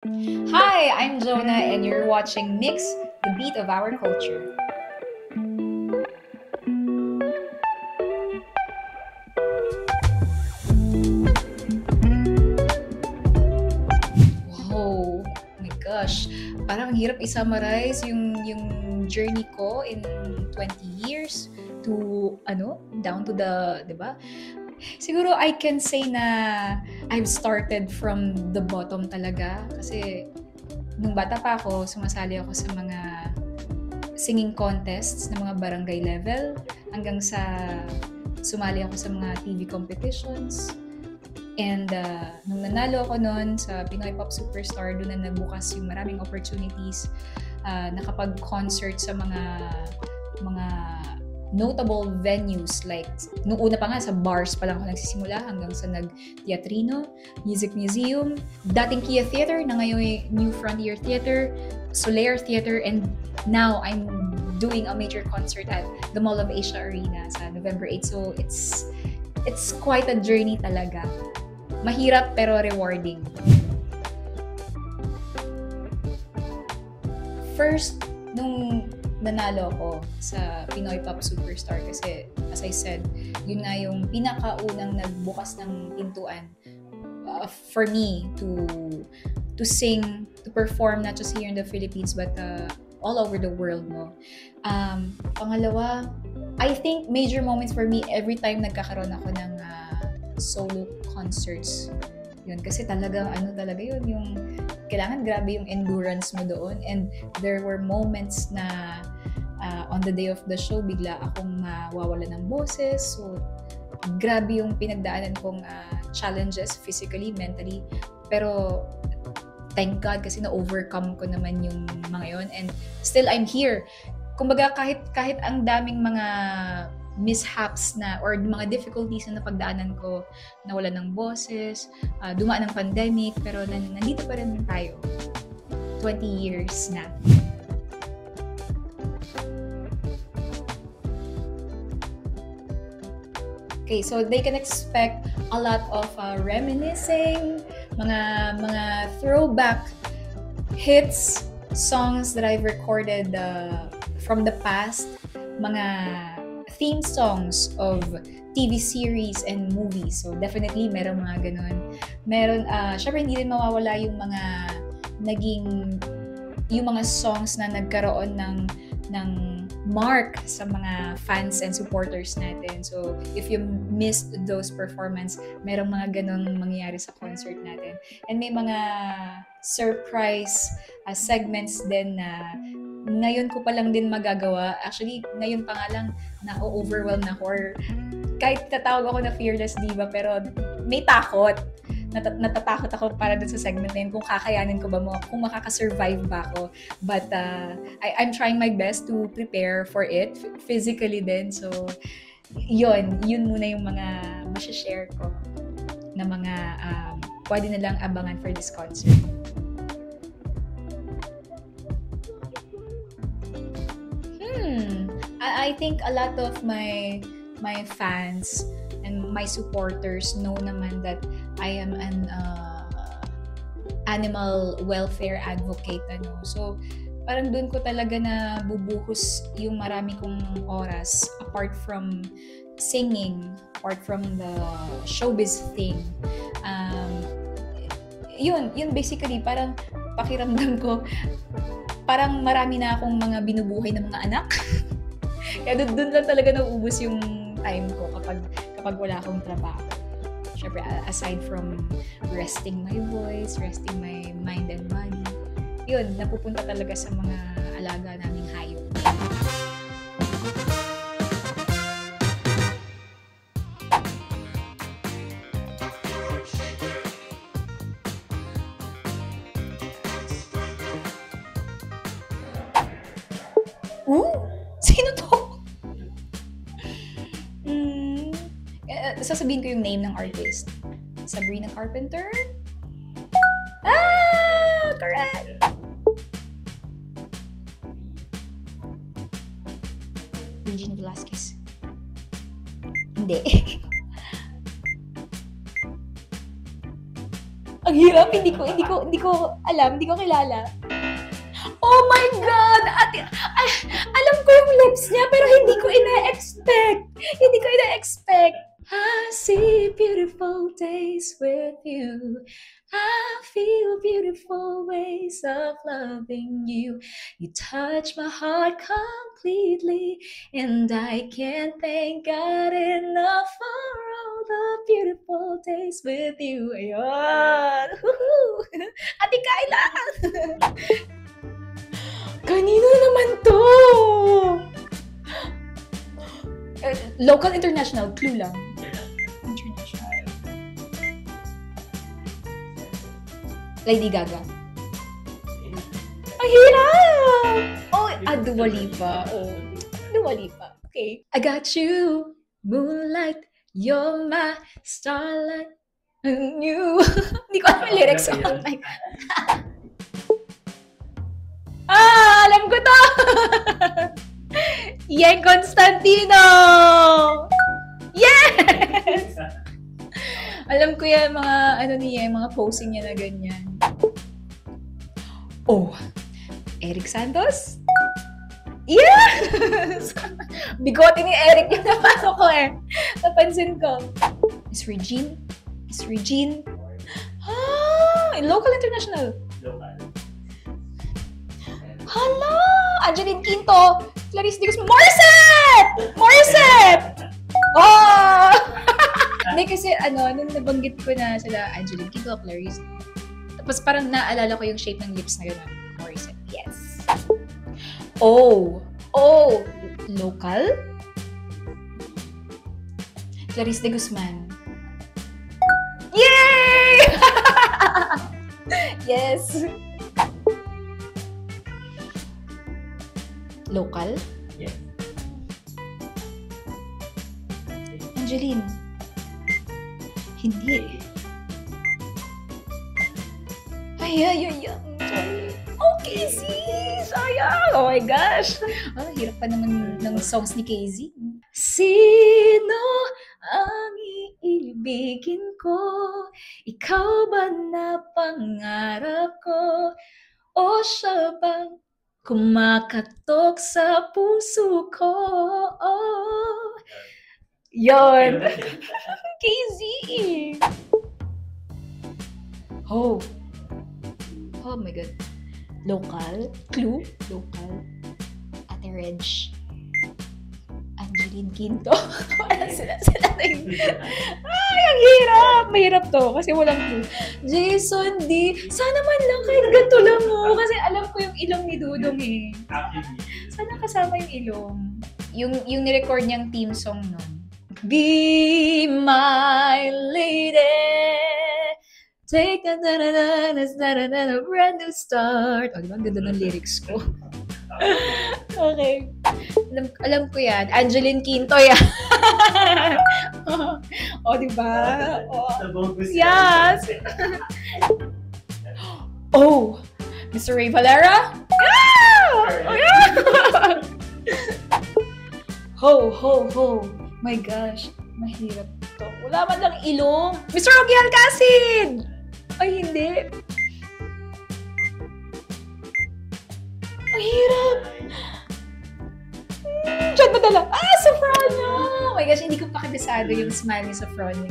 Hi, I'm Jonah, and you're watching Mix, the beat of our culture. Wow, oh my gosh. Parang hirap i-summarize yung journey ko in 20 years to down to the, 'di ba? Siguro I can say na I've started from the bottom talaga kasi nung bata pa ako, sumasali ako sa mga singing contests ng mga barangay level hanggang sa sumali ako sa mga TV competitions. And nung nanalo ako noon sa Pinoy Pop Superstar, doon na nagbukas yung maraming opportunities, nakapag-concert sa mga notable venues like nung una pa nga sa bars pa lang ako nagsisimula hanggang sa nag-Teatrino, Music Museum, dating Kia Theater na ngayon New Frontier Theater, Soler Theater, and now I'm doing a major concert at the Mall of Asia Arena sa November 8. So it's quite a journey talaga. Mahirap pero rewarding. First, nung nanalo ako sa Pinoy Pop Superstar kasi as I said, yun nga yung pinakaunang nagbukas ng pintuan for me to sing, to perform not just here in the Philippines but all over the world, no. Pangalawa, I think major moments for me every time nagkakaroon ako ng solo concerts. Yun, kasi talagang talaga yun, yung kailangan grabe yung endurance mo doon. And there were moments na on the day of the show, bigla akong mawawala ng boses. So, grabe yung pinagdaanan kong challenges physically, mentally. Pero, thank God kasi na-overcome ko naman yung mga yun. And still, I'm here. Kumbaga, kahit ang daming mga mishaps na or mga difficulties na napagdaanan ko, nawala ng boses, dumaan ng pandemic, pero nandito pa rin tayo. 20 years na. Okay, so they can expect a lot of reminiscing, mga throwback hits, songs that I've recorded from the past, mga theme songs of TV series and movies. So definitely meron mga ganun. Meron, syempre hindi rin mawawala yung mga songs na nagkaroon ng mark sa mga fans and supporters natin. So if you missed those performance, merong mga ganun mangyayari sa concert natin. And may mga surprise segments din na ngayon ko pa lang din magagawa. Actually, ngayon pa nga lang na-overwhelm na ako or kahit tatawag ako na fearless diva pero may takot. Natatakot ako para dun sa segment na yun kung kakayanin ko ba kung makakasurvive ba ako. But I'm trying my best to prepare for it physically din. So, yun muna yung mga masashare ko na mga pwede nilang abangan for this concert. I think a lot of my fans and my supporters know naman that I am an animal welfare advocate. So, parang doon ko talaga na bubuhos yung marami kong oras apart from singing, apart from the showbiz thing. Yun basically, parang pakiramdam ko, parang marami na akong mga binubuhay ng mga anak. Kaya doon lang talaga nauubos yung time ko kapag wala akong trabaho. Syempre, aside from resting my voice, resting my mind and body, yun, napupunta talaga sa mga alaga naming hayop. Sino to? Sasabihin ko yung name ng artist. Sabrina Carpenter? Correct! Regine Velasquez. Hindi. Ang hirap, hindi ko alam, hindi ko kilala. Oh my God! Alam ko yung lips niya, pero hindi ko ina-expect. I see beautiful days with you. I feel beautiful ways of loving you. You touch my heart completely, and I can't thank God enough for all the beautiful days with you. Ayun! Ate Kyla! Kanino naman to? Local, international, clue lang. International. Lady Gaga. Ang hirap! Oh, Dua Lipa. Oh, Dua Lipa. Okay. I got you, moonlight, you're my starlight, and you. Hindi ko alam yung lyrics. Oh my God. Alam ko to! Yeng Constantino! Yes! Alam ko yan, mga ano niya, mga posing niya na ganyan. Oh, Eric Santos? Yes! Bigote ni Eric yung napasok ko eh. Napansin ko. Miss Regine? Local, international? Local. Hala! Angeline Quinto! Clarice de Guzman! Morissette! Oh! Hindi kasi, nung nabanggit ko na sila, Angeline Quinto, Clarice, tapos parang naalala ko yung shape ng lips na gano'n. Morissette, yes. Oh! Local? Clarice de Guzman. Yay! Yes! Local? Yes. Angeline. Hindi. Ay. Sorry. Oh, Casey! Sayang! Oh my gosh! Hirap pa naman ng songs ni Casey. Sino ang iibigin ko? Ikaw ba na pangarap ko? O siya bang kumakatok sa puso ko? Oh. Yon. Casey. Oh my God. Local? Clue? Local? Ate Reg. Angeline Quinto. Wala sila na yun. Ay, ang hirap. Mahirap to kasi walang clue. Jason D. Sana man lang kahit gato lang mo. Kasi alam ko yung ilong ni Dudong eh. Sana kasama yung ilong. Yung nirecord niyang theme song nun. Be my lady. Take a brand new start. Oh, diba? Ang ganda ng lyrics ko. Okay. Alam ko yan. Angeline Quinto yan. Oh, diba? Oh. Yes. Oh, Mr. Ray Valera? Yeah! Oh, yeah! Ho. My gosh. Mahirap to. Wala man lang ilong. Mr. Ogie Alcacid! Ay, hindi. Ang hirap. Diyan madala. Sofronio! Oh my gosh, hindi ko pa kabisado yung smile ni Sofronio.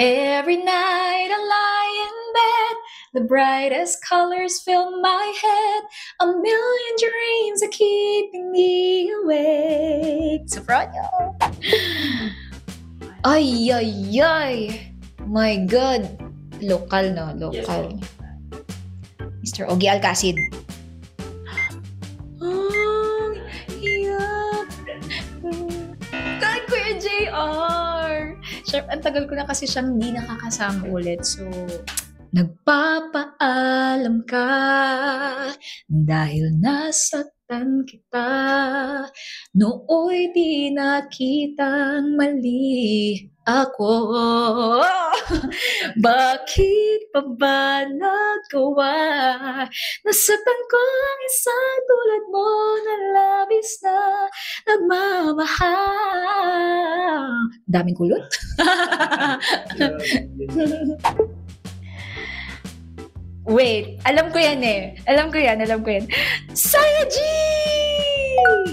Every night I lie in bed, the brightest colors fill my head, a million dreams are keeping me awake. Sofronio! Ay. My God. Local, no? Local. Yes, Mr. Ogie Alcacid. Hirap. Kahit Kuya JR. Ang tagal ko na kasi siyang hindi nakakasama ulit. So, nagpapaalam ka dahil nasaktan kita. Nooy di nakitang mali ako. Bakit pa ba nagawa? Nasaktan ko ang isang tulad mo na labis na nagmamahal. Daming kulot. Wait, alam ko yan eh. Alam ko yan. Saya G!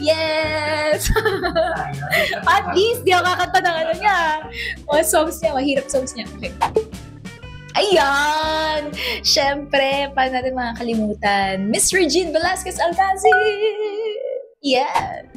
Yes! At least, di ako kakanta ng ano niya. Mga songs niya, mahirap songs niya. Okay. Ayan! Siyempre, paano natin makakalimutan? Miss Regine Velasquez Alcacid! Yeah!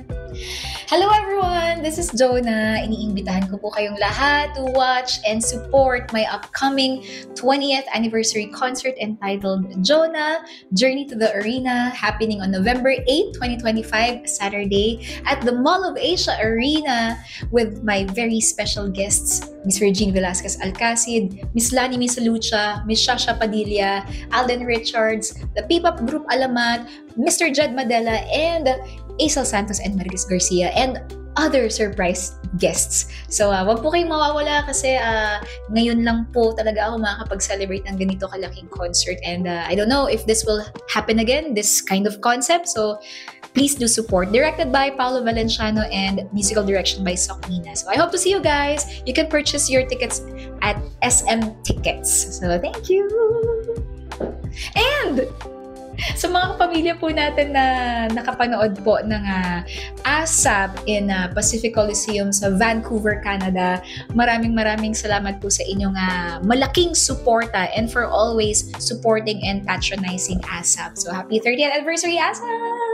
Hello everyone! This is Jonah. Iniimbitahan ko po kayong lahat to watch and support my upcoming 20th anniversary concert entitled Jonah, Journey to the Arena, happening on November 8, 2025, Saturday, at the Mall of Asia Arena with my very special guests, Miss Regine Velasquez Alcacid, Miss Lani Misalucha, Miss Shasha Padilla, Alden Richards, the P-Pop Group Alamat, Mr. Jed Madela, and Aisel Santos and Maricris Garcia, and other surprise guests. So, wag po kayong mawawala kasi ngayon lang po talaga ako makakapag-celebrate ng ganito kalaking concert. And I don't know if this will happen again, this kind of concept. So, please do support. Directed by Paolo Valenciano and musical direction by Soknina. So, I hope to see you guys. You can purchase your tickets at SM Tickets. So, thank you! And sa mga kapamilya po natin na nakapanood po ng ASAP in Pacific Coliseum sa Vancouver, Canada, maraming salamat po sa inyong malaking suporta and for always supporting and patronizing ASAP. So happy 30th anniversary ASAP!